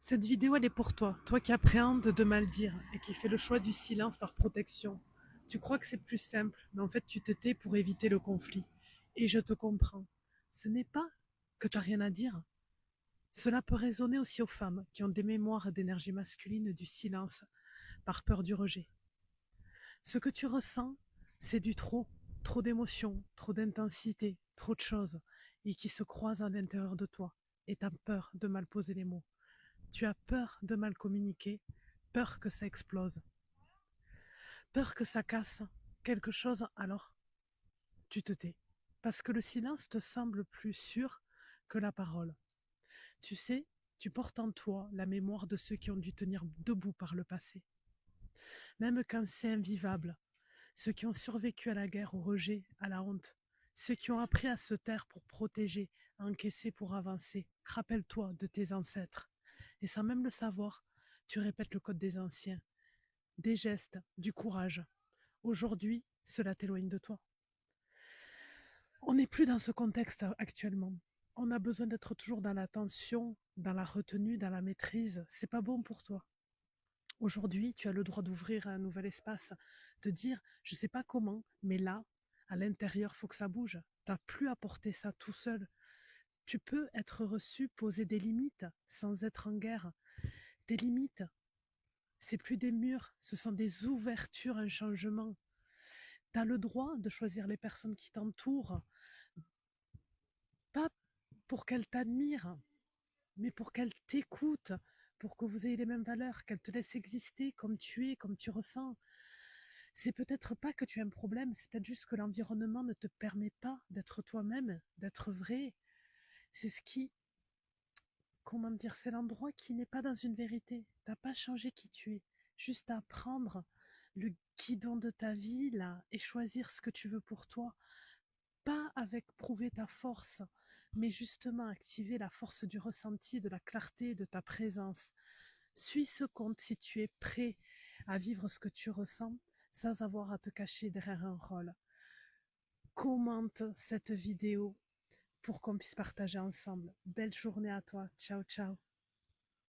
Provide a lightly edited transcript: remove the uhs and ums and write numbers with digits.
Cette vidéo, elle est pour toi, toi qui appréhendes de mal dire et qui fais le choix du silence par protection. Tu crois que c'est plus simple, mais en fait tu te tais pour éviter le conflit. Et je te comprends. Ce n'est pas que t'as rien à dire. Cela peut résonner aussi aux femmes qui ont des mémoires d'énergie masculine du silence par peur du rejet. Ce que tu ressens, c'est du trop, trop d'émotions, trop d'intensité, trop de choses, et qui se croisent à l'intérieur de toi. Et t'as peur de mal poser les mots. Tu as peur de mal communiquer, peur que ça explose, peur que ça casse quelque chose, alors tu te tais. Parce que le silence te semble plus sûr que la parole. Tu sais, tu portes en toi la mémoire de ceux qui ont dû tenir debout par le passé. Même quand c'est invivable, ceux qui ont survécu à la guerre, au rejet, à la honte, ceux qui ont appris à se taire pour protéger, à encaisser pour avancer. Rappelle-toi de tes ancêtres. Et sans même le savoir, tu répètes le code des anciens. Des gestes, du courage. Aujourd'hui, cela t'éloigne de toi. On n'est plus dans ce contexte actuellement. On a besoin d'être toujours dans la tension, dans la retenue, dans la maîtrise. C'est pas bon pour toi. Aujourd'hui, tu as le droit d'ouvrir un nouvel espace, de dire, je sais pas comment, mais là, à l'intérieur, faut que ça bouge. T'as plus à porter ça tout seul. Tu peux être reçu, poser des limites sans être en guerre. Tes limites, c'est plus des murs, ce sont des ouvertures, un changement. Tu as le droit de choisir les personnes qui t'entourent, pas pour qu'elles t'admirent, mais pour qu'elles t'écoutent, pour que vous ayez les mêmes valeurs, qu'elles te laissent exister comme tu es, comme tu ressens. C'est peut-être pas que tu as un problème, c'est peut-être juste que l'environnement ne te permet pas d'être toi-même, d'être vrai. C'est ce qui, comment dire, c'est l'endroit qui n'est pas dans une vérité. T'as pas changé qui tu es, juste à prendre le guidon de ta vie là et choisir ce que tu veux pour toi. Pas avec prouver ta force, mais justement activer la force du ressenti, de la clarté, de ta présence. Suis ce compte si tu es prêt à vivre ce que tu ressens sans avoir à te cacher derrière un rôle. Commente cette vidéo pour qu'on puisse partager ensemble. Belle journée à toi. Ciao, ciao.